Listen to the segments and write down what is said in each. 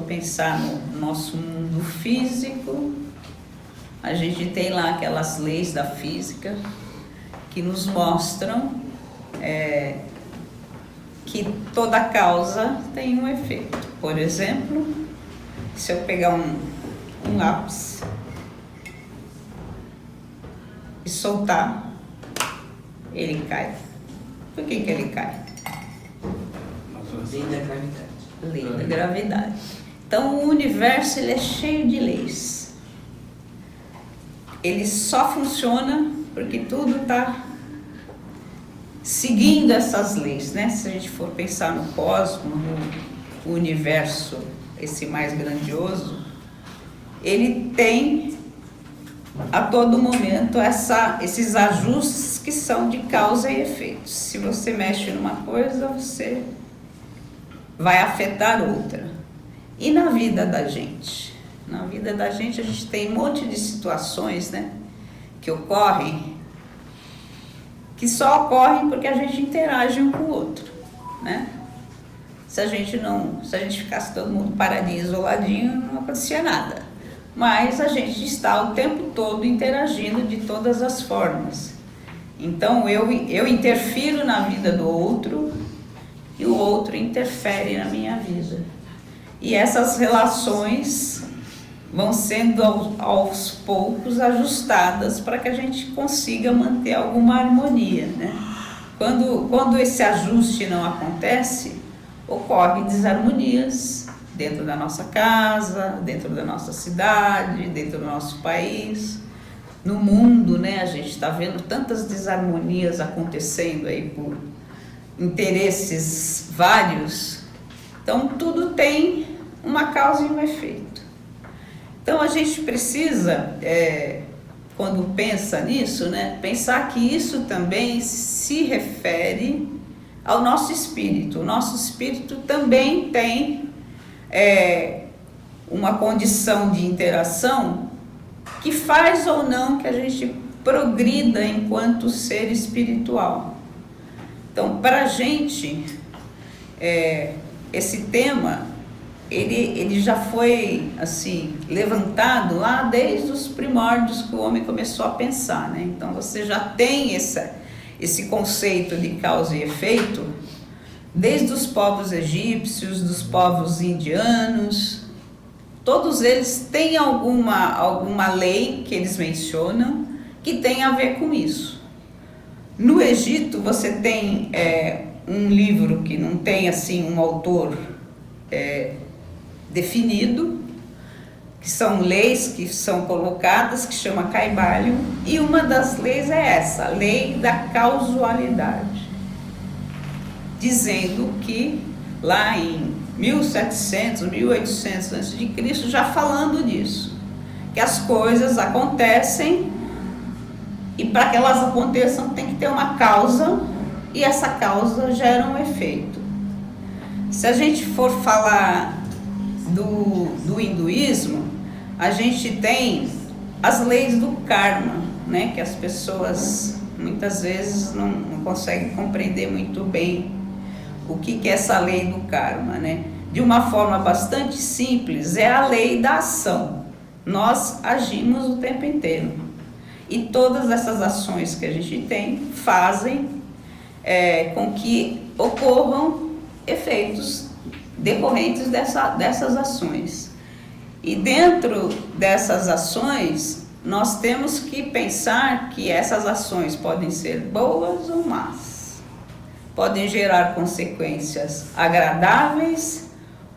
pensar no nosso mundo físico, a gente tem lá aquelas leis da física que nos mostram que toda causa tem um efeito. Por exemplo, se eu pegar um lápis e soltar, ele cai. Por que ele cai? Lei da gravidade. Lei da gravidade. Então o universo ele é cheio de leis. Ele só funciona porque tudo está seguindo essas leis, né? Se a gente for pensar no cosmos, no universo, esse mais grandioso, ele tem a todo momento esses ajustes que são de causa e efeito. Se você mexe numa coisa, você vai afetar outra. E na vida da gente? Na vida da gente a gente tem um monte de situações, né, que ocorrem, que só ocorrem porque a gente interage um com o outro, né? Se a gente ficasse todo mundo paradinho, isoladinho, não acontecia nada. Mas a gente está o tempo todo interagindo de todas as formas. Então eu interfiro na vida do outro e o outro interfere na minha vida. E essas relações vão sendo aos poucos ajustadas para que a gente consiga manter alguma harmonia, né? Quando esse ajuste não acontece, ocorrem desarmonias dentro da nossa casa, dentro da nossa cidade, dentro do nosso país, no mundo, né? A gente está vendo tantas desarmonias acontecendo aí por interesses vários. Então tudo tem uma causa e um efeito. Então a gente precisa, quando pensa nisso, né, pensar que isso também se refere ao nosso espírito. O nosso espírito também tem uma condição de interação que faz ou não que a gente progrida enquanto ser espiritual. Então, para a gente, esse tema, ele já foi assim levantado lá desde os primórdios que o homem começou a pensar, né? Então, você já tem esse conceito de causa e efeito desde os povos egípcios, dos povos indianos. Todos eles têm alguma lei que eles mencionam que tem a ver com isso. No Egito você tem um livro que não tem assim um autor definido, que são leis que são colocadas, que chama Kybalion, e uma das leis é essa, a lei da causalidade, dizendo que lá em 1700, 1800 a.C., já falando disso, que as coisas acontecem e para que elas aconteçam tem que ter uma causa e essa causa gera um efeito. Se a gente for falar do hinduísmo, a gente tem as leis do karma, né, que as pessoas muitas vezes não conseguem compreender muito bem o que é essa lei do karma, né? De uma forma bastante simples, é a lei da ação. Nós agimos o tempo inteiro. E todas essas ações que a gente tem fazem com que ocorram efeitos decorrentes dessas ações. E dentro dessas ações, nós temos que pensar que essas ações podem ser boas ou más. Podem gerar consequências agradáveis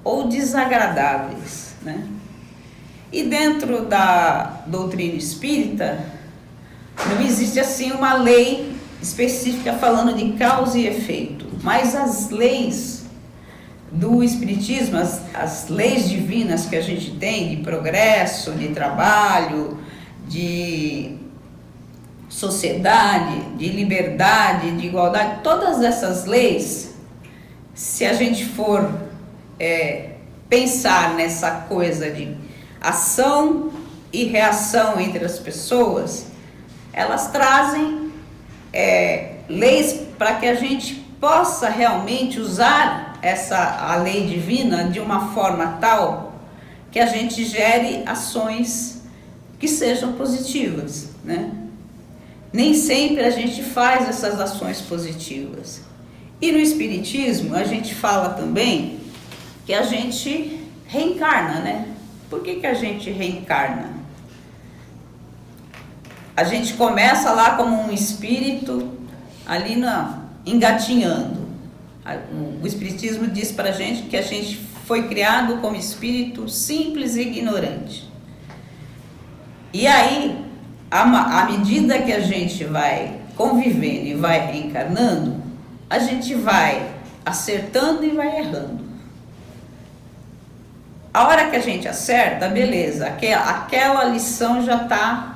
ou desagradáveis, né? E dentro da doutrina espírita, não existe assim uma lei específica falando de causa e efeito, mas as leis do espiritismo, as leis divinas que a gente tem de progresso, de trabalho, de sociedade, de liberdade, de igualdade, todas essas leis, se a gente for pensar nessa coisa de ação e reação entre as pessoas, elas trazem leis para que a gente possa realmente usar a lei divina de uma forma tal que a gente gere ações que sejam positivas, né? Nem sempre a gente faz essas ações positivas. E no Espiritismo a gente fala também que a gente reencarna, né? Por que a gente reencarna? A gente começa lá como um espírito ali engatinhando. O Espiritismo diz pra gente que a gente foi criado como espírito simples e ignorante. E aí, à medida que a gente vai convivendo e vai reencarnando, a gente vai acertando e vai errando. A hora que a gente acerta, beleza, aquela lição já tá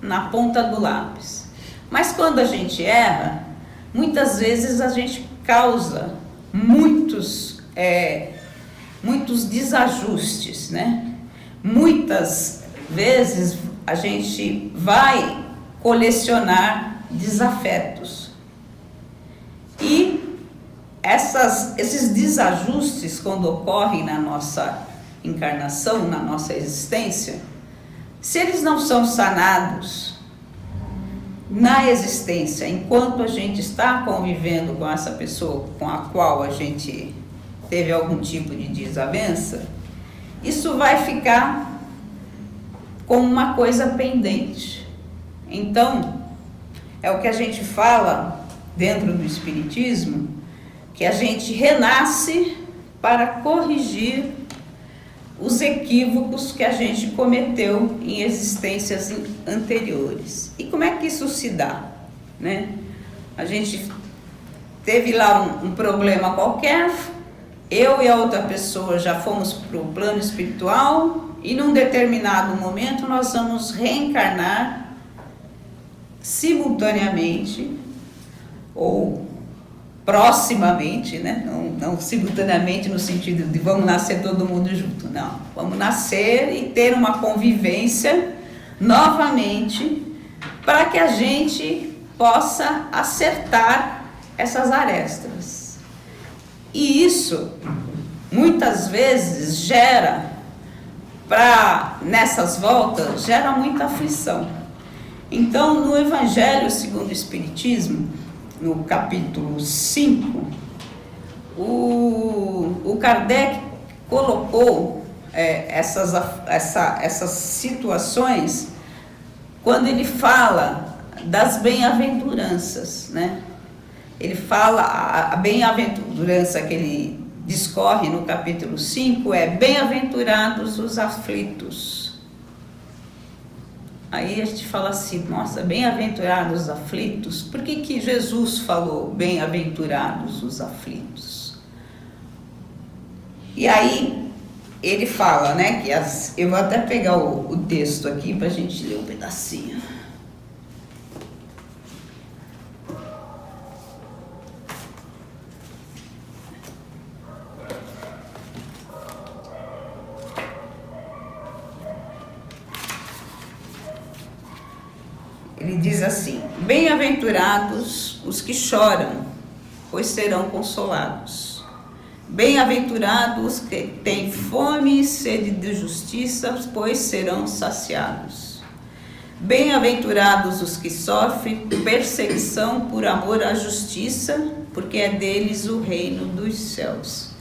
na ponta do lápis. Mas quando a gente erra, muitas vezes a gente causa muitos desajustes, né? Muitas vezes a gente vai colecionar desafetos. E esses desajustes, quando ocorrem na nossa encarnação, na nossa existência, se eles não são sanados na existência, enquanto a gente está convivendo com essa pessoa com a qual a gente teve algum tipo de desavença, isso vai ficar como uma coisa pendente. Então, é o que a gente fala dentro do Espiritismo, que a gente renasce para corrigir os equívocos que a gente cometeu em existências anteriores. E como é que isso se dá, né? A gente teve lá um problema qualquer, eu e a outra pessoa já fomos para o plano espiritual e num determinado momento nós vamos reencarnar simultaneamente ou proximamente, né? Não simultaneamente no sentido de vamos nascer todo mundo junto, não. Vamos nascer e ter uma convivência novamente para que a gente possa acertar essas arestas. E isso, muitas vezes, nessas voltas, gera muita aflição. Então, no Evangelho segundo o Espiritismo, no capítulo 5, o Kardec colocou essas situações quando ele fala das bem-aventuranças, né? Ele fala, a bem-aventurança que ele discorre no capítulo 5 é bem-aventurados os aflitos. Aí a gente fala assim, nossa, bem-aventurados os aflitos. Por que Jesus falou bem-aventurados os aflitos? E aí ele fala, né, que eu vou até pegar o texto aqui para a gente ler um pedacinho. Ele diz assim: bem-aventurados os que choram, pois serão consolados. Bem-aventurados os que têm fome e sede de justiça, pois serão saciados. Bem-aventurados os que sofrem perseguição por amor à justiça, porque é deles o reino dos céus.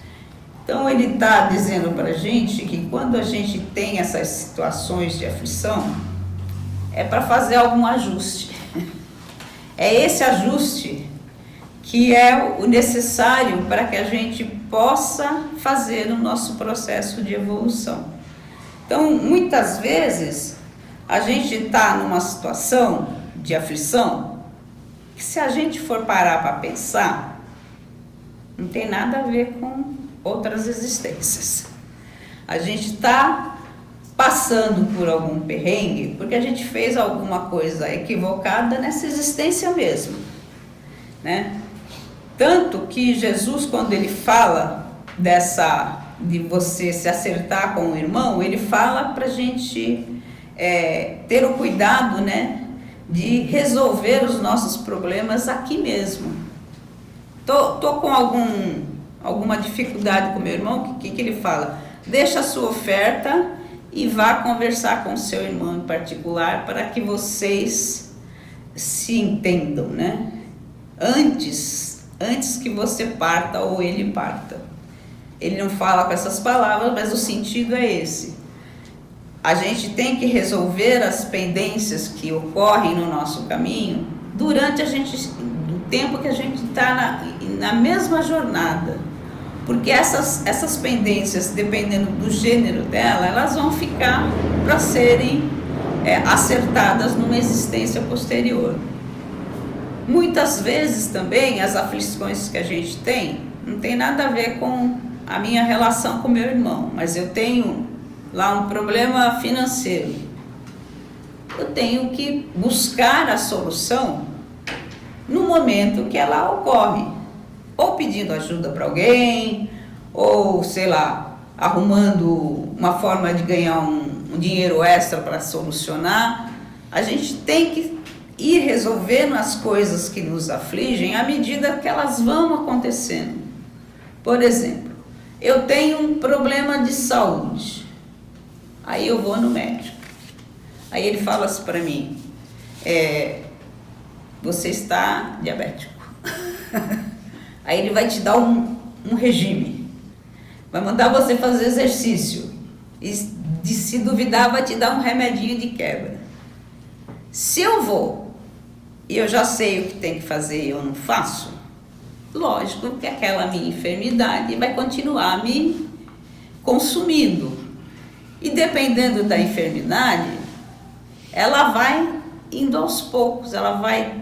Então ele está dizendo para a gente que quando a gente tem essas situações de aflição, é para fazer algum ajuste. É esse ajuste que é o necessário para que a gente possa fazer o nosso processo de evolução. Então, muitas vezes, a gente está numa situação de aflição que, se a gente for parar para pensar, não tem nada a ver com outras existências. A gente está passando por algum perrengue porque a gente fez alguma coisa equivocada nessa existência mesmo, né? Tanto que Jesus, quando ele fala de você se acertar com o irmão, ele fala para a gente ter o cuidado, né, de resolver os nossos problemas aqui mesmo. Tô com alguma dificuldade com meu irmão, que ele fala? deixa a sua oferta e vá conversar com o seu irmão em particular para que vocês se entendam, né? Antes que você parta ou ele parta. Ele não fala com essas palavras, mas o sentido é esse. A gente tem que resolver as pendências que ocorrem no nosso caminho durante o tempo que a gente está na mesma jornada. Porque essas pendências, dependendo do gênero dela, elas vão ficar para serem acertadas numa existência posterior. Muitas vezes também as aflições que a gente tem não tem nada a ver com a minha relação com meu irmão, mas eu tenho lá um problema financeiro. Eu tenho que buscar a solução no momento que ela ocorre, ou pedindo ajuda para alguém, ou sei lá, arrumando uma forma de ganhar um dinheiro extra para solucionar. A gente tem que ir resolvendo as coisas que nos afligem à medida que elas vão acontecendo. Por exemplo, eu tenho um problema de saúde, aí eu vou no médico, aí ele fala assim para mim, você está diabético. Aí ele vai te dar um regime, vai mandar você fazer exercício, e se duvidar vai te dar um remedinho de quebra. Se eu vou e eu já sei o que tem que fazer e eu não faço, lógico que aquela minha enfermidade vai continuar me consumindo. E dependendo da enfermidade, ela vai indo aos poucos, ela vai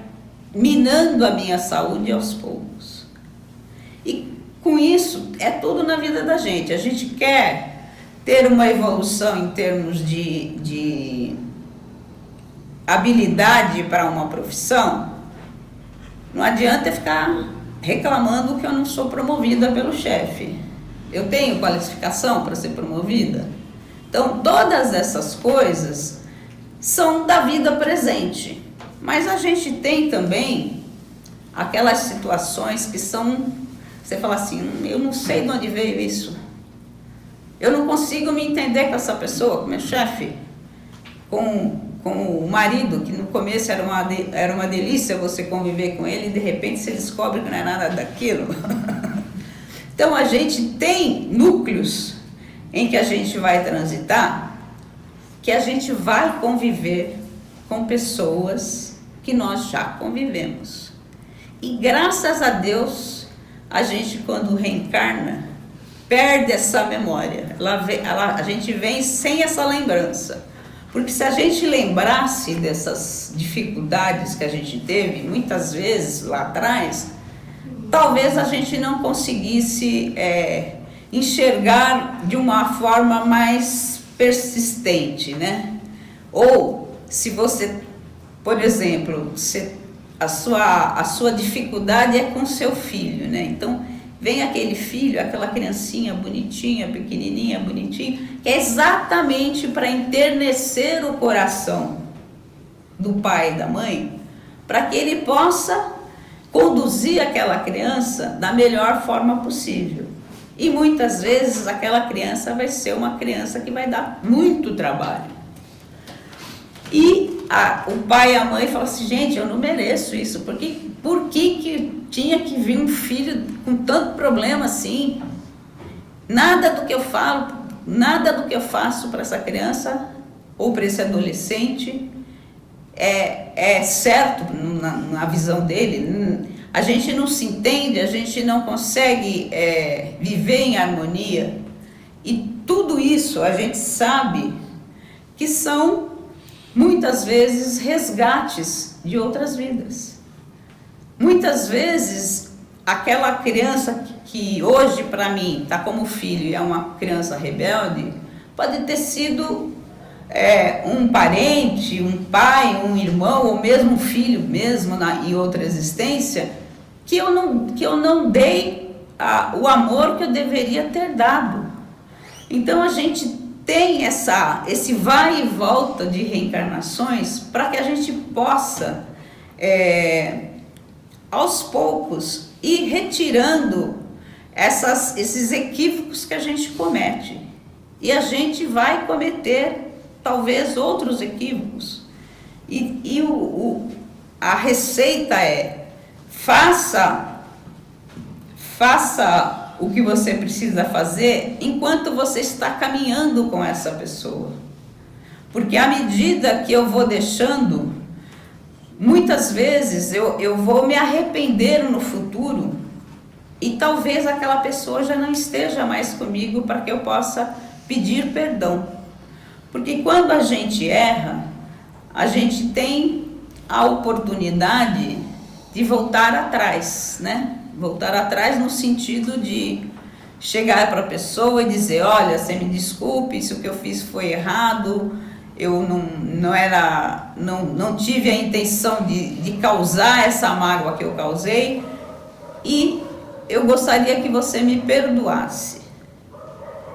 minando a minha saúde aos poucos. E com isso, é tudo na vida da gente. A gente quer ter uma evolução em termos de habilidade para uma profissão, não adianta ficar reclamando que eu não sou promovida pelo chefe. Eu tenho qualificação para ser promovida? Então, todas essas coisas são da vida presente. Mas a gente tem também aquelas situações que são, você fala assim, eu não sei de onde veio isso. Eu não consigo me entender com essa pessoa, com meu chefe, com o marido, que no começo era uma delícia você conviver com ele, e de repente você descobre que não é nada daquilo. Então a gente tem núcleos em que a gente vai transitar, que a gente vai conviver com pessoas que nós já convivemos. E graças a Deus, a gente quando reencarna, perde essa memória. A gente vem sem essa lembrança. Porque se a gente lembrasse dessas dificuldades que a gente teve, muitas vezes lá atrás, talvez a gente não conseguisse enxergar de uma forma mais persistente, né? Ou se você, por exemplo, a sua dificuldade é com seu filho, né? Então, vem aquele filho, aquela criancinha bonitinha, pequenininha, bonitinha, que é exatamente para enternecer o coração do pai e da mãe, para que ele possa conduzir aquela criança da melhor forma possível. E muitas vezes aquela criança vai ser uma criança que vai dar muito trabalho. E o pai e a mãe falam assim, gente, eu não mereço isso, por que tinha que vir um filho com tanto problema assim? Nada do que eu falo, nada do que eu faço para essa criança ou para esse adolescente é certo na visão dele. A gente não se entende, a gente não consegue viver em harmonia. E tudo isso a gente sabe que são muitas vezes resgates de outras vidas. Muitas vezes aquela criança que hoje para mim está como filho e é uma criança rebelde, pode ter sido um parente, um pai, um irmão ou mesmo um filho mesmo em outra existência que eu não dei o amor que eu deveria ter dado. Então a gente tem esse vai e volta de reencarnações para que a gente possa, aos poucos, ir retirando esses equívocos que a gente comete. E a gente vai cometer talvez outros equívocos. A receita é: faça o que você precisa fazer enquanto você está caminhando com essa pessoa. Porque à medida que eu vou deixando, muitas vezes eu vou me arrepender no futuro e talvez aquela pessoa já não esteja mais comigo para que eu possa pedir perdão. Porque quando a gente erra, a gente tem a oportunidade de voltar atrás, né? Voltar atrás no sentido de chegar para a pessoa e dizer: olha, você me desculpe, isso que eu fiz foi errado, eu não tive a intenção de causar essa mágoa que eu causei, e eu gostaria que você me perdoasse.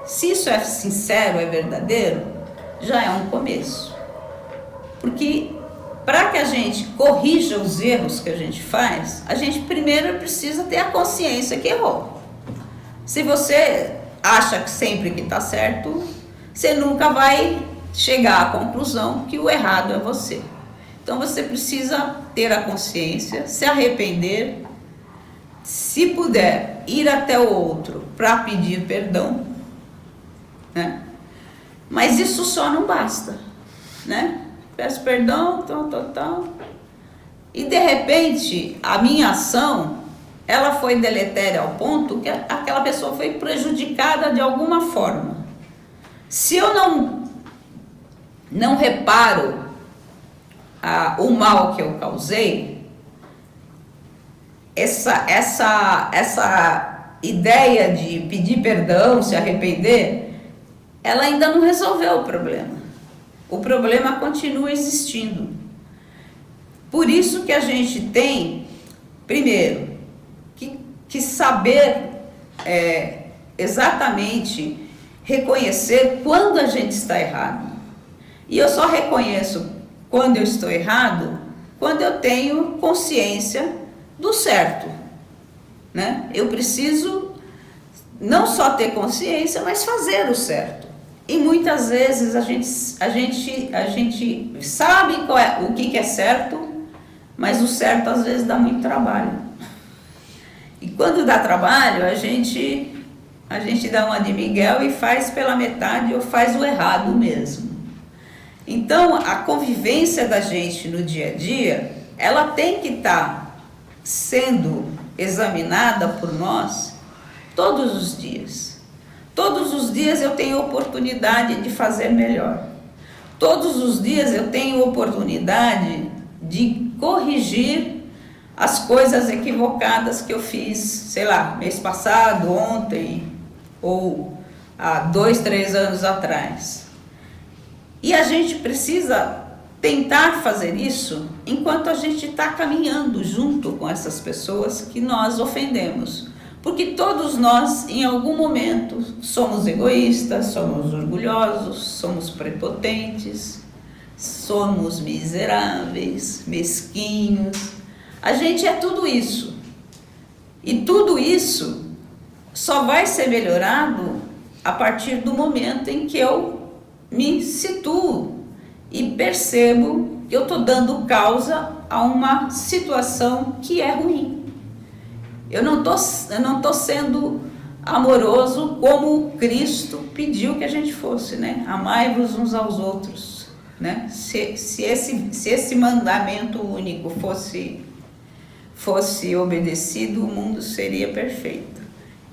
Se isso é sincero, é verdadeiro, já é um começo. Porque para que a gente corrija os erros que a gente faz, a gente primeiro precisa ter a consciência que errou. Se você acha que sempre que está certo, você nunca vai chegar à conclusão que o errado é você. Então você precisa ter a consciência, se arrepender, se puder ir até o outro para pedir perdão, né? Mas isso só não basta, né? Peço perdão, tal. E de repente a minha ação, ela foi deletéria ao ponto que aquela pessoa foi prejudicada de alguma forma. Se eu não reparo o mal que eu causei, essa ideia de pedir perdão, se arrepender, ela ainda não resolveu o problema. O problema continua existindo. Por isso que a gente tem, primeiro, que saber exatamente reconhecer quando a gente está errado. E eu só reconheço quando eu estou errado quando eu tenho consciência do certo, né? Eu preciso não só ter consciência, mas fazer o certo. E muitas vezes a gente sabe o que é certo, mas o certo às vezes dá muito trabalho. E quando dá trabalho, a gente dá uma de Miguel e faz pela metade ou faz o errado mesmo. Então, a convivência da gente no dia a dia, ela tem que estar sendo examinada por nós todos os dias. Todos os dias eu tenho oportunidade de fazer melhor. Todos os dias eu tenho oportunidade de corrigir as coisas equivocadas que eu fiz, sei lá, mês passado, ontem, ou há 2, 3 anos atrás. E a gente precisa tentar fazer isso enquanto a gente está caminhando junto com essas pessoas que nós ofendemos. Porque todos nós, em algum momento, somos egoístas, somos orgulhosos, somos prepotentes, somos miseráveis, mesquinhos. A gente é tudo isso. E tudo isso só vai ser melhorado a partir do momento em que eu me situo e percebo que eu estou dando causa a uma situação que é ruim. Eu não tô sendo amoroso como Cristo pediu que a gente fosse, né? Amai-vos uns aos outros, né? Se esse mandamento único fosse obedecido, o mundo seria perfeito.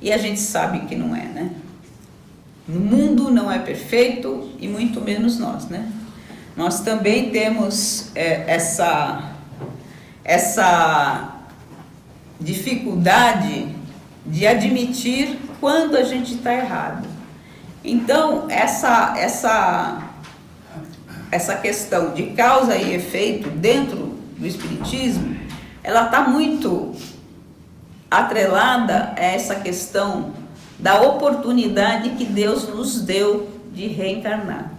E a gente sabe que não é, né? O mundo não é perfeito e muito menos nós, né? Nós também temos essa dificuldade de admitir quando a gente está errado. Então, essa questão de causa e efeito dentro do Espiritismo, ela está muito atrelada a essa questão da oportunidade que Deus nos deu de reencarnar.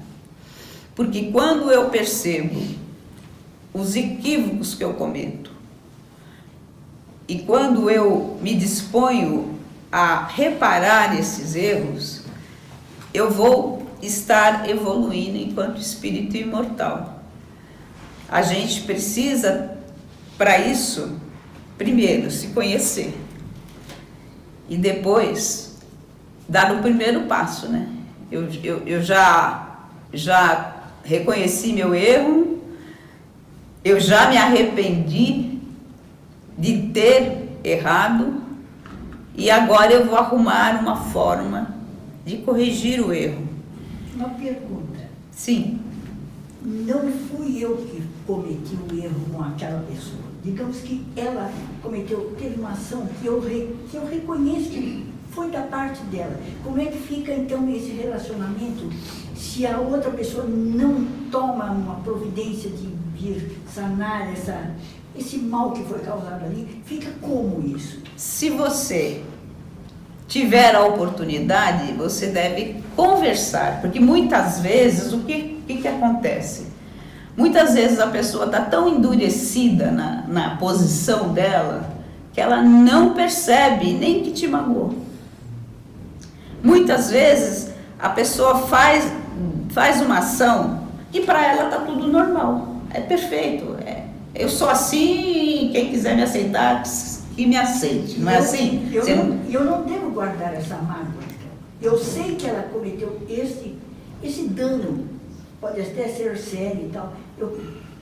Porque quando eu percebo os equívocos que eu cometo, e quando eu me disponho a reparar esses erros, eu vou estar evoluindo enquanto espírito imortal. A gente precisa, para isso, primeiro se conhecer e depois dar o primeiro passo, né? Eu já reconheci meu erro, eu já me arrependi de ter errado e agora eu vou arrumar uma forma de corrigir o erro. Uma pergunta. Sim. Não fui eu que cometi o erro com aquela pessoa. Digamos que ela cometeu, teve uma ação que eu reconheço que foi da parte dela. Como é que fica então esse relacionamento se a outra pessoa não toma uma providência de vir sanar esse mal que foi causado ali? Fica como isso? Se você tiver a oportunidade, você deve conversar, porque muitas vezes o que acontece? Muitas vezes a pessoa está tão endurecida na posição dela que ela não percebe nem que te magoou. Muitas vezes a pessoa faz uma ação que para ela está tudo normal, é perfeito, eu sou assim, quem quiser me aceitar, que me aceite, não é assim? Eu não devo guardar essa mágoa. Eu sei que ela cometeu esse dano, pode até ser sério e tal.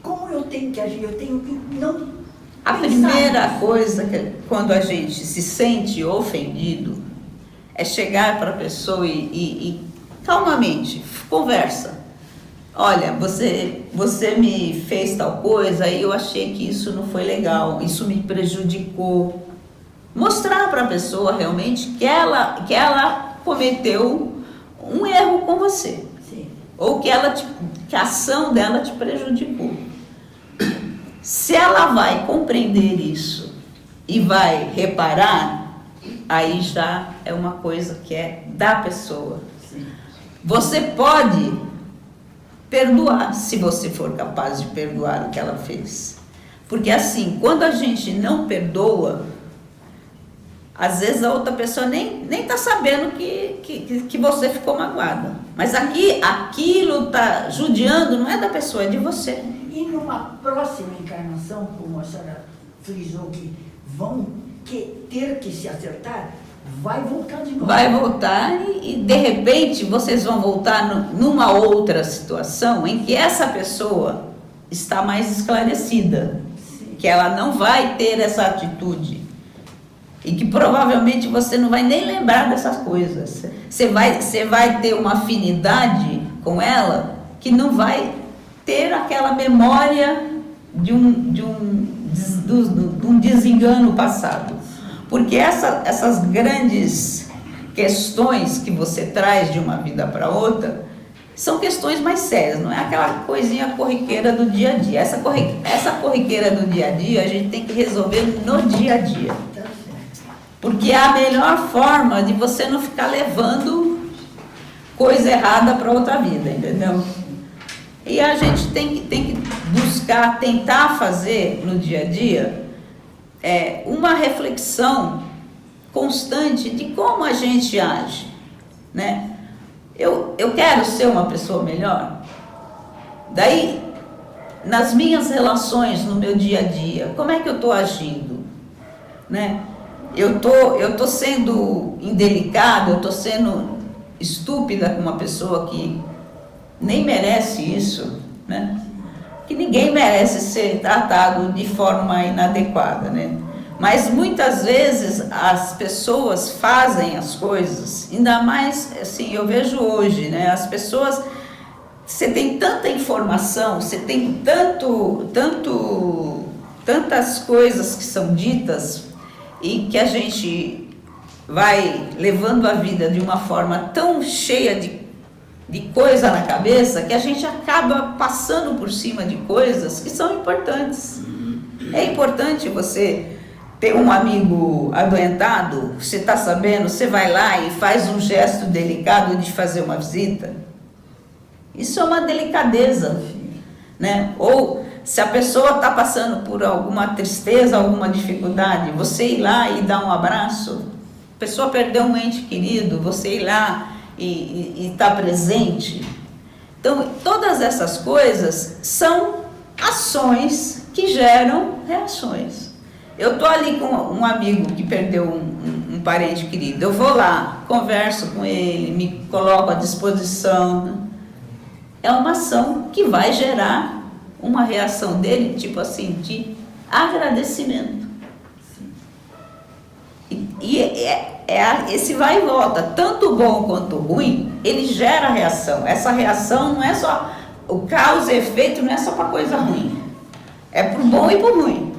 Como eu tenho que agir? Eu tenho que não... A primeira coisa que quando a gente se sente ofendido é chegar para a pessoa e calmamente conversa. Olha, você me fez tal coisa e eu achei que isso não foi legal, isso me prejudicou. Mostrar para a pessoa realmente que ela cometeu um erro com você. Sim. Ou que a ação dela te prejudicou. Se ela vai compreender isso e vai reparar, aí já é uma coisa que é da pessoa. Sim. Você pode perdoar, se você for capaz de perdoar o que ela fez. Porque assim, quando a gente não perdoa, às vezes a outra pessoa nem está sabendo que você ficou magoada. Mas aquilo está judiando, não é da pessoa, é de você. E numa próxima encarnação, como a senhora frisou, que vão ter que se acertar, vai voltar de novo. Vai voltar e de repente vocês vão voltar numa outra situação em que essa pessoa está mais esclarecida. Sim. Que ela não vai ter essa atitude. E que provavelmente você não vai nem lembrar dessas coisas. Você vai ter uma afinidade com ela que não vai ter aquela memória de um desengano passado. Porque essas grandes questões que você traz de uma vida para outra são questões mais sérias, não é aquela coisinha corriqueira do dia a dia. Essa corriqueira do dia a dia a gente tem que resolver no dia a dia. Porque é a melhor forma de você não ficar levando coisa errada para outra vida, entendeu? E a gente tem que buscar, tentar fazer no dia a dia uma reflexão constante de como a gente age, né? Eu quero ser uma pessoa melhor. Daí, nas minhas relações, no meu dia a dia, como é que eu estou agindo, né? Eu tô sendo indelicada, eu estou sendo estúpida com uma pessoa que nem merece isso, né? Que ninguém merece ser tratado de forma inadequada, né? Mas muitas vezes as pessoas fazem as coisas, ainda mais, assim, eu vejo hoje, né? As pessoas, você tem tanta informação, você tem tantas coisas que são ditas e que a gente vai levando a vida de uma forma tão cheia de coisa na cabeça que a gente acaba passando por cima de coisas que são importantes. É importante você ter um amigo adoentado, você está sabendo, você vai lá e faz um gesto delicado de fazer uma visita. Isso é uma delicadeza, né? Ou se a pessoa está passando por alguma tristeza, alguma dificuldade, você ir lá e dar um abraço. A pessoa perdeu um ente querido, você ir lá e tá presente. Então, todas essas coisas são ações que geram reações. Eu estou ali com um amigo que perdeu um parente querido, eu vou lá, converso com ele, me coloco à disposição, né? É uma ação que vai gerar uma reação dele, tipo assim, de agradecimento. Esse vai e volta, tanto bom quanto ruim, ele gera reação. Essa reação não é só, o causa e efeito não é só para coisa ruim, é para o bom e para o ruim.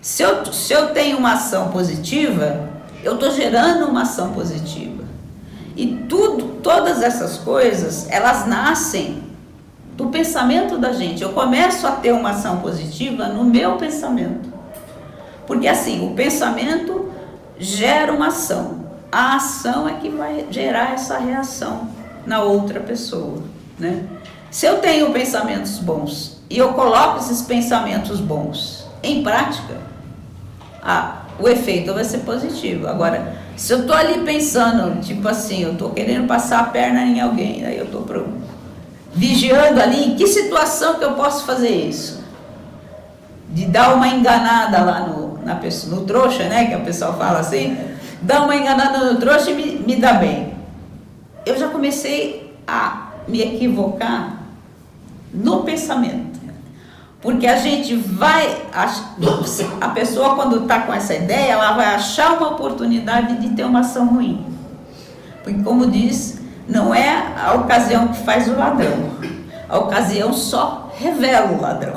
Se eu tenho uma ação positiva, eu estou gerando uma ação positiva. E todas essas coisas, elas nascem do pensamento da gente. Eu começo a ter uma ação positiva no meu pensamento. Porque assim, o pensamento gera uma ação. A ação é que vai gerar essa reação na outra pessoa, né? Se eu tenho pensamentos bons e eu coloco esses pensamentos bons em prática, o efeito vai ser positivo. Agora, se eu estou ali pensando, tipo assim, eu estou querendo passar a perna em alguém, aí eu estou vigiando ali, em que situação que eu posso fazer isso? De dar uma enganada lá na pessoa, no trouxa, né, que o pessoal fala assim, dar uma enganada no trouxa e me dá bem. Eu já comecei a me equivocar no pensamento. Porque a gente a pessoa quando está com essa ideia, ela vai achar uma oportunidade de ter uma ação ruim. Porque como diz, não é a ocasião que faz o ladrão, a ocasião só revela o ladrão.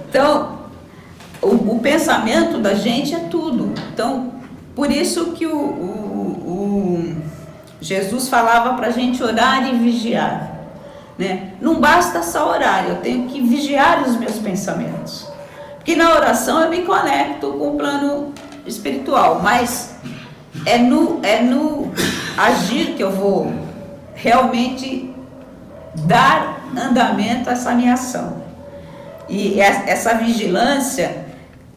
Então, o pensamento da gente é tudo. Então, por isso que Jesus falava para a gente orar e vigiar. Né? Não basta só orar, eu tenho que vigiar os meus pensamentos. Porque na oração eu me conecto com o plano espiritual, mas é no agir que eu vou realmente dar andamento a essa minha ação. E essa vigilância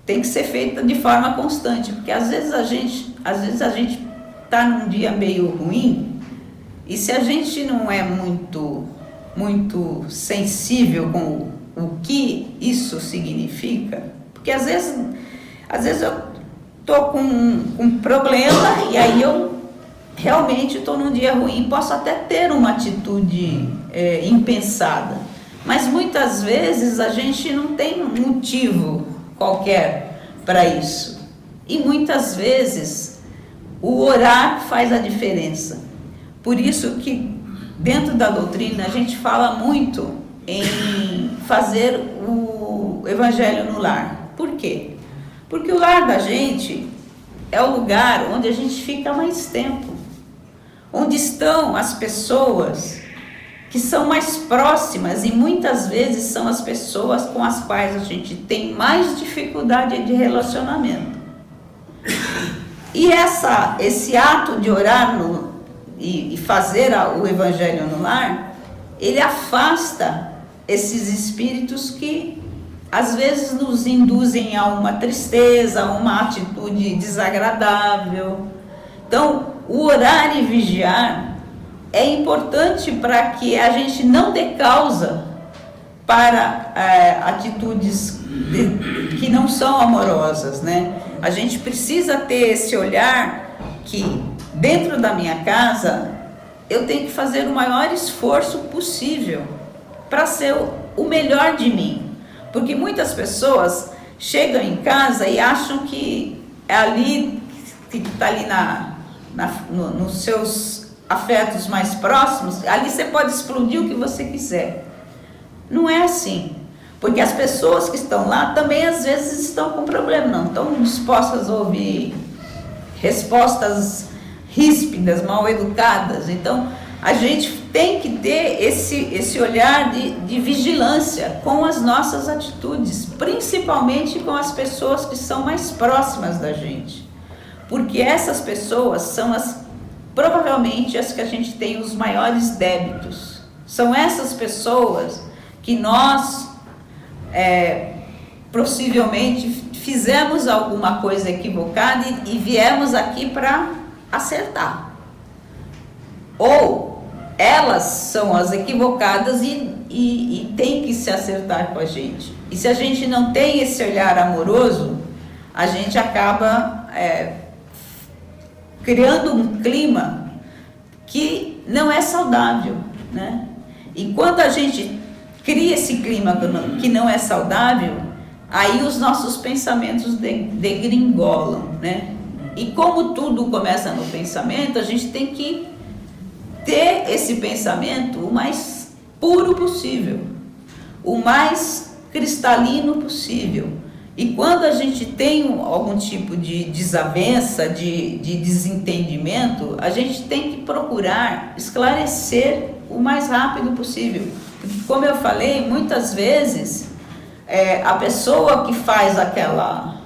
tem que ser feita de forma constante, porque às vezes a gente está num dia meio ruim, e se a gente não é muito sensível com o que isso significa, porque às vezes eu estou com um problema e aí eu realmente estou num dia ruim, posso até ter uma atitude impensada, mas muitas vezes a gente não tem um motivo qualquer para isso, e muitas vezes o orar faz a diferença. Por isso que dentro da doutrina, a gente fala muito em fazer o evangelho no lar. Por quê? Porque o lar da gente é o lugar onde a gente fica mais tempo, onde estão as pessoas que são mais próximas e muitas vezes são as pessoas com as quais a gente tem mais dificuldade de relacionamento. E esse ato de orar e fazer o evangelho no lar, ele afasta esses espíritos que às vezes nos induzem a uma tristeza, a uma atitude desagradável. Então, o orar e vigiar é importante para que a gente não dê causa para atitudes que não são amorosas, né? A gente precisa ter esse olhar que dentro da minha casa, eu tenho que fazer o maior esforço possível para ser o melhor de mim. Porque muitas pessoas chegam em casa e acham que é ali, que está ali nos seus afetos mais próximos, ali você pode explodir o que você quiser. Não é assim. Porque as pessoas que estão lá também às vezes estão com problema, não estão dispostas a ouvir respostas ríspidas, mal educadas. Então a gente tem que ter esse olhar de vigilância com as nossas atitudes, principalmente com as pessoas que são mais próximas da gente, porque essas pessoas são provavelmente as que a gente tem os maiores débitos. São essas pessoas que nós possivelmente fizemos alguma coisa equivocada e viemos aqui para acertar. ou elas são as equivocadas e tem que se acertar com a gente. E se a gente não tem esse olhar amoroso, a gente acaba criando um clima que não é saudável, né? E quando a gente cria esse clima que não é saudável, aí os nossos pensamentos degringolam, né? E como tudo começa no pensamento, a gente tem que ter esse pensamento o mais puro possível, o mais cristalino possível. E quando a gente tem algum tipo de desavença, de desentendimento, a gente tem que procurar esclarecer o mais rápido possível. Como eu falei, muitas vezes a pessoa que faz aquela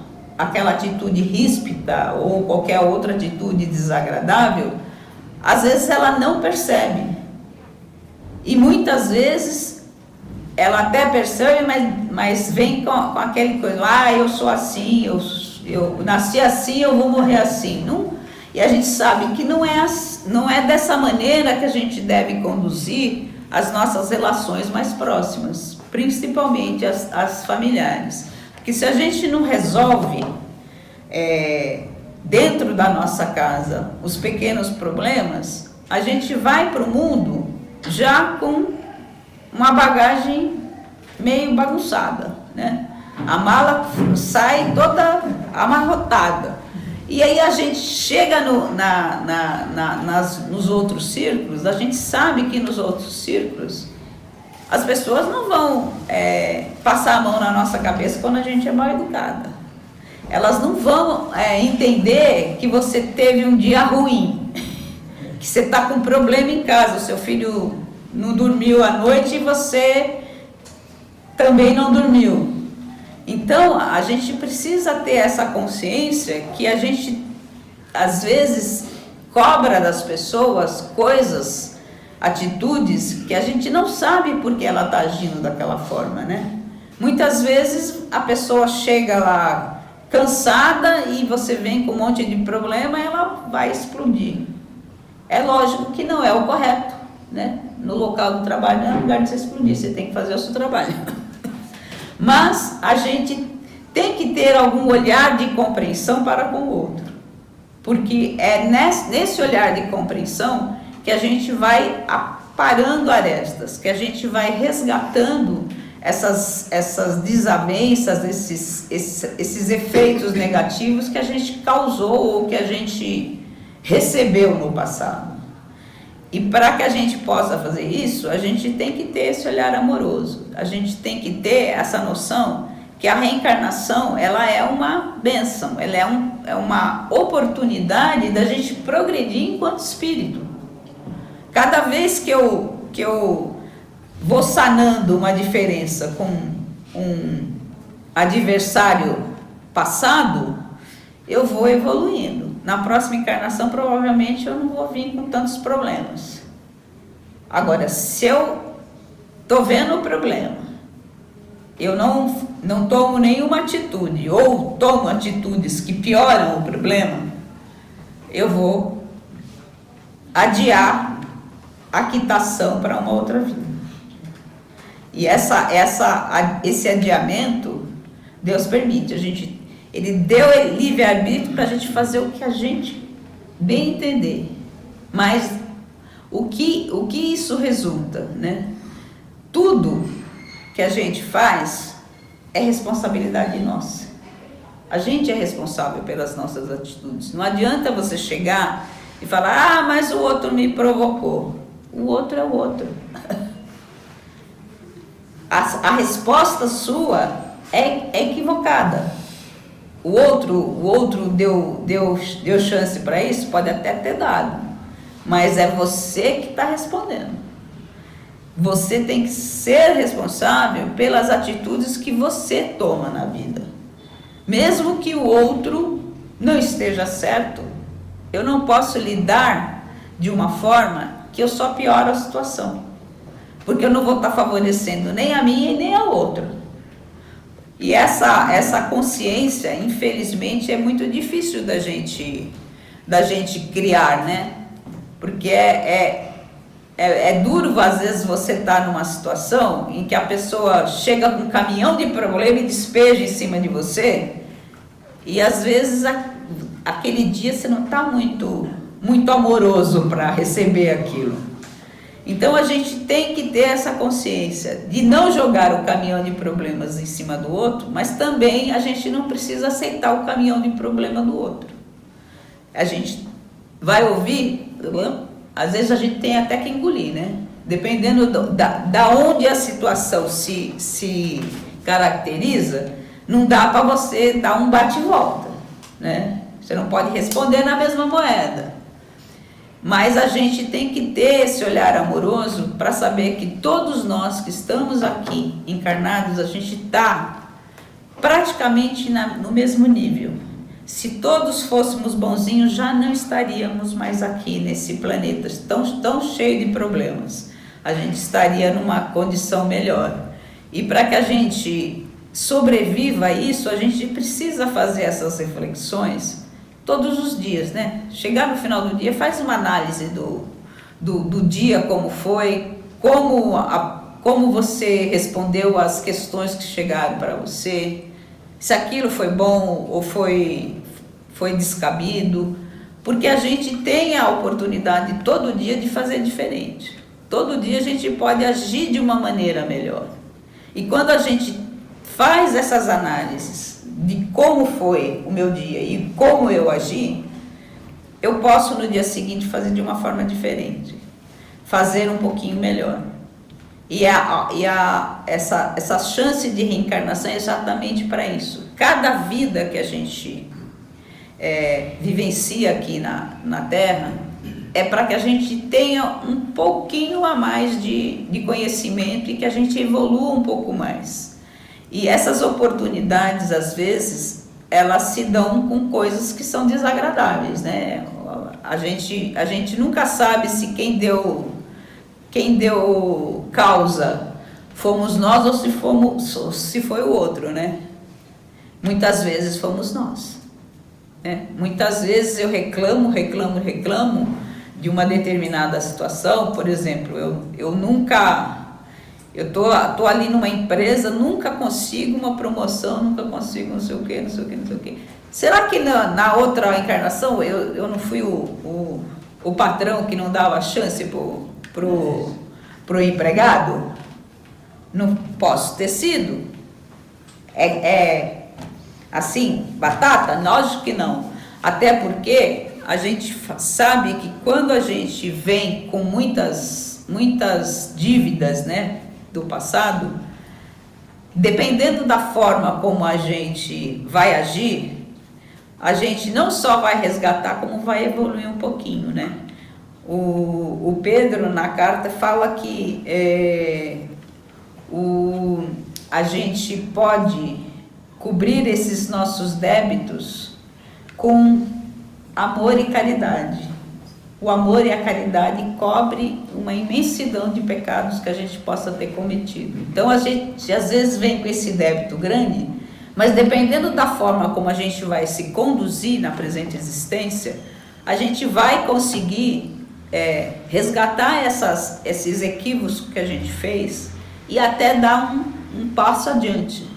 atitude ríspida ou qualquer outra atitude desagradável, às vezes ela não percebe. E muitas vezes ela até percebe, mas vem com aquele coisa, eu sou assim, eu nasci assim, eu vou morrer assim. Não, e a gente sabe que não é dessa maneira que a gente deve conduzir as nossas relações mais próximas, principalmente as familiares. Porque se a gente não resolve dentro da nossa casa os pequenos problemas, a gente vai para o mundo já com uma bagagem meio bagunçada, né? A mala sai toda amarrotada. E aí a gente chega nos outros círculos, a gente sabe que nos outros círculos as pessoas não vão passar a mão na nossa cabeça quando a gente é mal educada. Elas não vão entender que você teve um dia ruim, que você está com problema em casa, o seu filho não dormiu à noite e você também não dormiu. Então, a gente precisa ter essa consciência que a gente, às vezes, cobra das pessoas coisas, atitudes, que a gente não sabe por que ela está agindo daquela forma, né? Muitas vezes, a pessoa chega lá cansada e você vem com um monte de problema, ela vai explodir. É lógico que não é o correto, né? No local do trabalho não é lugar de você explodir, você tem que fazer o seu trabalho. Mas a gente tem que ter algum olhar de compreensão para com o outro, porque é nesse olhar de compreensão que a gente vai aparando arestas, que a gente vai resgatando essas desavenças, esses efeitos negativos que a gente causou ou que a gente recebeu no passado. E para que a gente possa fazer isso, a gente tem que ter esse olhar amoroso. A gente tem que ter essa noção que a reencarnação, ela é uma bênção, ela é uma oportunidade da gente progredir enquanto espírito. Cada vez que eu vou sanando uma diferença com um adversário passado, eu vou evoluindo. Na próxima encarnação, provavelmente, eu não vou vir com tantos problemas. Agora, se eu estou vendo o problema, eu não tomo nenhuma atitude, ou tomo atitudes que pioram o problema, eu vou adiar a quitação para uma outra vida. E esse adiamento, Deus permite, Ele deu livre-arbítrio para a gente fazer o que a gente bem entender. Mas o que isso resulta, né? Tudo que a gente faz é responsabilidade nossa. A gente é responsável pelas nossas atitudes. Não adianta você chegar e falar, mas o outro me provocou. O outro é o outro. A resposta sua é equivocada. O outro deu chance para isso, pode até ter dado, mas é você que está respondendo. Você tem que ser responsável pelas atitudes que você toma na vida. Mesmo que o outro não esteja certo, eu não posso lidar de uma forma que eu só pioro a situação, porque eu não vou estar favorecendo nem a minha e nem a outra. E essa consciência, infelizmente, é muito difícil da gente criar, né? Porque é duro, às vezes, você estar numa situação em que a pessoa chega com um caminhão de problema e despeja em cima de você, e às vezes aquele dia você não está muito amoroso para receber aquilo. Então a gente tem que ter essa consciência de não jogar o caminhão de problemas em cima do outro, mas também a gente não precisa aceitar o caminhão de problema do outro. A gente vai ouvir, às vezes a gente tem até que engolir, né? Dependendo da onde a situação se caracteriza, não dá para você dar um bate-volta, né? Você não pode responder na mesma moeda. Mas a gente tem que ter esse olhar amoroso para saber que todos nós que estamos aqui encarnados, a gente está praticamente no mesmo nível. Se todos fôssemos bonzinhos, já não estaríamos mais aqui nesse planeta tão cheio de problemas. A gente estaria numa condição melhor. E para que a gente sobreviva a isso, a gente precisa fazer essas reflexões todos os dias, né? Chegar no final do dia, faz uma análise do dia, como foi, como você respondeu às questões que chegaram para você, se aquilo foi bom ou foi descabido, porque a gente tem a oportunidade todo dia de fazer diferente. Todo dia a gente pode agir de uma maneira melhor. E quando a gente faz essas análises de como foi o meu dia e como eu agi, eu posso no dia seguinte fazer de uma forma diferente, fazer um pouquinho melhor. E essa chance de reencarnação é exatamente para isso. Cada vida que a gente vivencia aqui na Terra é para que a gente tenha um pouquinho a mais de conhecimento e que a gente evolua um pouco mais. E essas oportunidades, às vezes, elas se dão com coisas que são desagradáveis, né? A gente nunca sabe se quem deu causa fomos nós ou se foi o outro, né? Muitas vezes fomos nós, né? Muitas vezes eu reclamo de uma determinada situação. Por exemplo, eu tô ali numa empresa, nunca consigo uma promoção, nunca consigo não sei o quê. Será que na outra encarnação eu não fui o patrão que não dava chance pro empregado? Não posso ter sido? Assim, batata? Lógico que não. Até porque a gente sabe que quando a gente vem com muitas dívidas, né, do passado, dependendo da forma como a gente vai agir, a gente não só vai resgatar, como vai evoluir um pouquinho, né? O Pedro, na carta, fala que a gente pode cobrir esses nossos débitos com amor e caridade. O amor e a caridade cobre uma imensidão de pecados que a gente possa ter cometido. Então a gente às vezes vem com esse débito grande, mas dependendo da forma como a gente vai se conduzir na presente existência, a gente vai conseguir resgatar esses equívocos que a gente fez e até dar um passo adiante.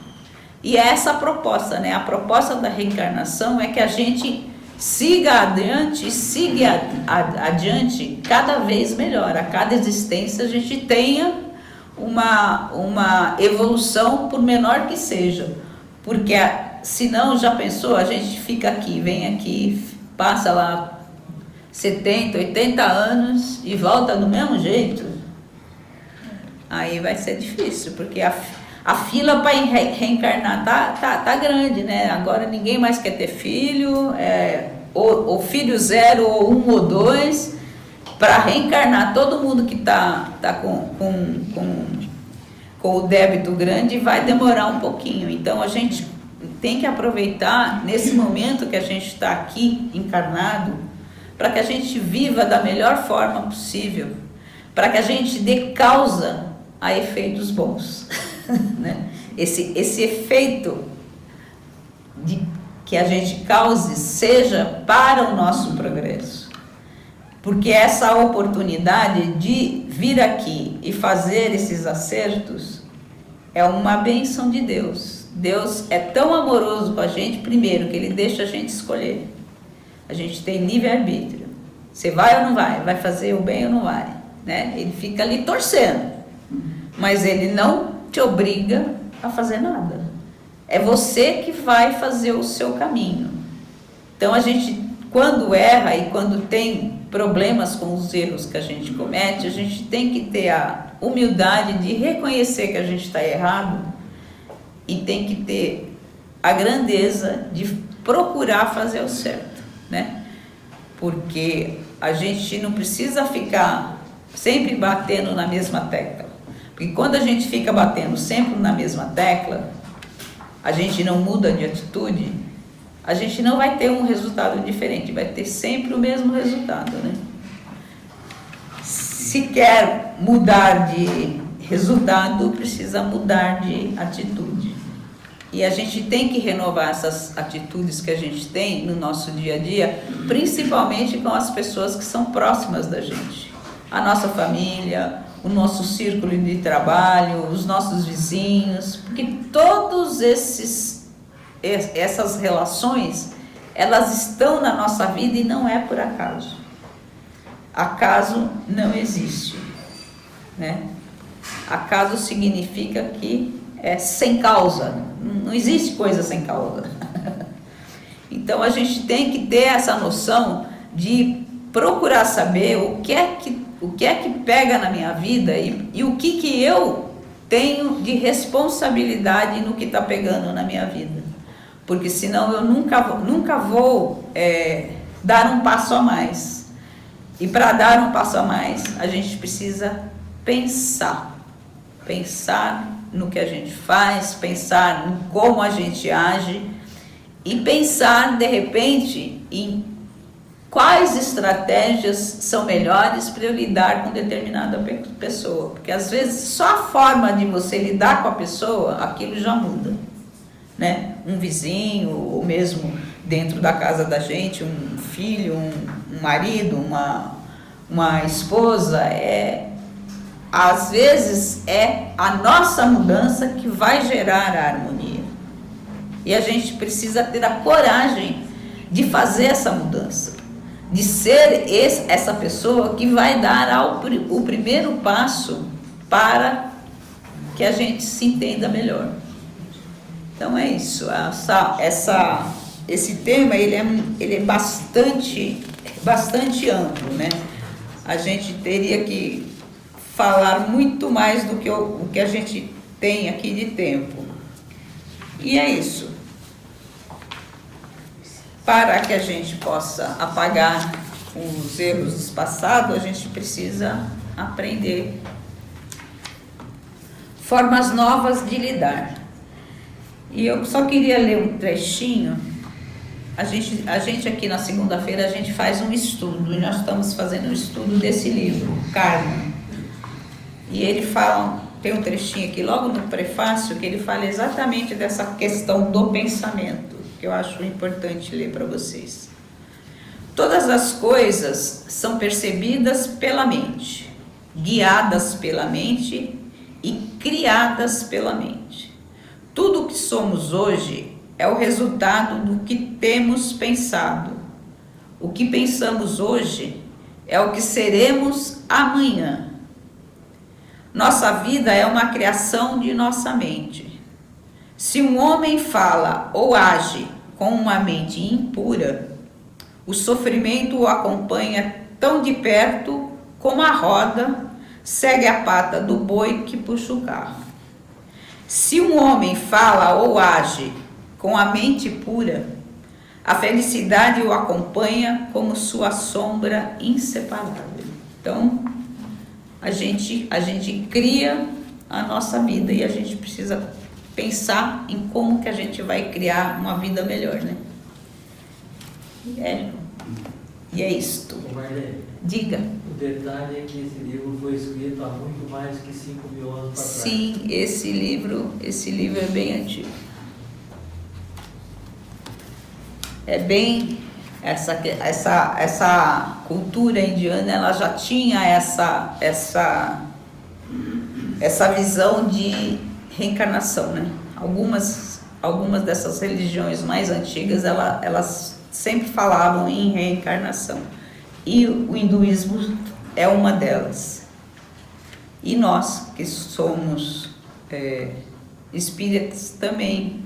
E é essa a proposta, né? A proposta da reencarnação é que a gente siga adiante cada vez melhor. A cada existência a gente tenha uma evolução, por menor que seja. Porque senão, já pensou, a gente fica aqui, vem aqui, passa lá 70, 80 anos e volta do mesmo jeito. Aí vai ser difícil, porque a fila para reencarnar tá grande, né? Agora ninguém mais quer ter filho, ou filho 0, ou 1 ou 2. Para reencarnar todo mundo que tá com o débito grande vai demorar um pouquinho. Então a gente tem que aproveitar nesse momento que a gente está aqui encarnado, para que a gente viva da melhor forma possível, para que a gente dê causa a efeitos bons. Né? Esse efeito que a gente cause seja para o nosso progresso. Porque essa oportunidade de vir aqui e fazer esses acertos é uma bênção de Deus. Deus é tão amoroso com a gente, primeiro, que Ele deixa a gente escolher. A gente tem livre-arbítrio. Você vai ou não vai? Vai fazer o bem ou não vai? Né? Ele fica ali torcendo. Mas Ele não te obriga a fazer nada. É você que vai fazer o seu caminho. Então a gente, quando erra e quando tem problemas com os erros que a gente comete, a gente tem que ter a humildade de reconhecer que a gente está errado e tem que ter a grandeza de procurar fazer o certo, né? Porque a gente não precisa ficar sempre batendo na mesma tecla. Porque quando a gente fica batendo sempre na mesma tecla, a gente não muda de atitude, a gente não vai ter um resultado diferente, vai ter sempre o mesmo resultado, né? Se quer mudar de resultado, precisa mudar de atitude. E a gente tem que renovar essas atitudes que a gente tem no nosso dia a dia, principalmente com as pessoas que são próximas da gente. A nossa família, o nosso círculo de trabalho, os nossos vizinhos, porque todos essas relações, elas estão na nossa vida e não é por acaso. Acaso não existe, né? Acaso significa que é sem causa, não existe coisa sem causa. Então a gente tem que ter essa noção de procurar saber o que é que pega na minha vida e o que eu tenho de responsabilidade no que está pegando na minha vida. Porque senão eu nunca vou dar um passo a mais. E para dar um passo a mais, a gente precisa pensar no que a gente faz, pensar em como a gente age e pensar, de repente, em quais estratégias são melhores para eu lidar com determinada pessoa. Porque às vezes só a forma de você lidar com a pessoa, aquilo já muda, né? Um vizinho, ou mesmo dentro da casa da gente, um filho, um marido, uma esposa, às vezes é a nossa mudança que vai gerar a harmonia. E a gente precisa ter a coragem de fazer essa mudança, de ser essa pessoa que vai dar o primeiro passo para que a gente se entenda melhor. Então é isso, esse tema ele é bastante amplo, né? A gente teria que falar muito mais do que o que a gente tem aqui de tempo. E é isso. Para que a gente possa apagar os erros do passado, a gente precisa aprender formas novas de lidar. E eu só queria ler um trechinho. A gente aqui na segunda-feira a gente faz um estudo, e nós estamos fazendo um estudo desse livro, Karma. E ele fala, tem um trechinho aqui logo no prefácio, que ele fala exatamente dessa questão do pensamento, que eu acho importante ler para vocês. Todas as coisas são percebidas pela mente, guiadas pela mente e criadas pela mente. Tudo o que somos hoje é o resultado do que temos pensado. O que pensamos hoje é o que seremos amanhã. Nossa vida é uma criação de nossa mente. Se um homem fala ou age com uma mente impura, o sofrimento o acompanha tão de perto como a roda segue a pata do boi que puxa o carro. Se um homem fala ou age com a mente pura, a felicidade o acompanha como sua sombra inseparável. Então, a gente cria a nossa vida e a gente precisa pensar em como que a gente vai criar uma vida melhor, né? E é isto. Marlene, Diga. o detalhe é que esse livro foi escrito há muito mais que 5.000 anos para trás. Sim, esse livro é bem antigo. Essa cultura indiana, ela já tinha essa visão de reencarnação, né? Algumas dessas religiões mais antigas, elas sempre falavam em reencarnação. E o hinduísmo é uma delas. E nós, que somos espíritas, também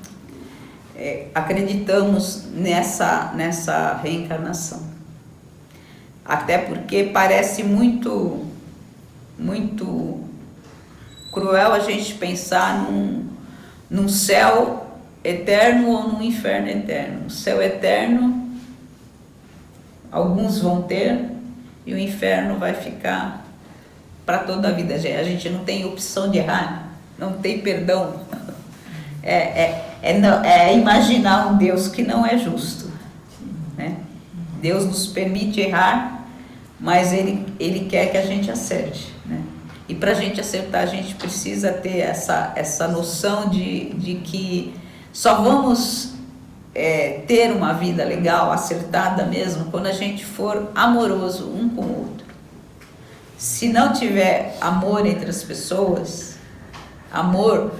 acreditamos nessa reencarnação. Até porque parece muito cruel a gente pensar num céu eterno ou num inferno eterno. O céu eterno, alguns vão ter, e o inferno vai ficar para toda a vida. A gente não tem opção de errar, não tem perdão. É imaginar um Deus que não é justo, né? Deus nos permite errar, mas Ele quer que a gente acerte, né? E para a gente acertar, a gente precisa ter essa noção de que só vamos ter uma vida legal, acertada mesmo, quando a gente for amoroso um com o outro. Se não tiver amor entre as pessoas, amor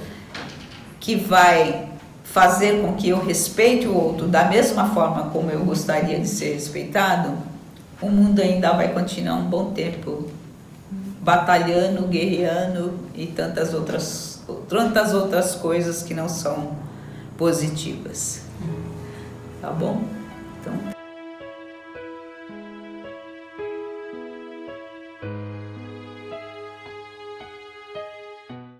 que vai fazer com que eu respeite o outro da mesma forma como eu gostaria de ser respeitado, o mundo ainda vai continuar um bom tempo batalhando, guerreando e tantas outras coisas que não são positivas. Tá bom? Então...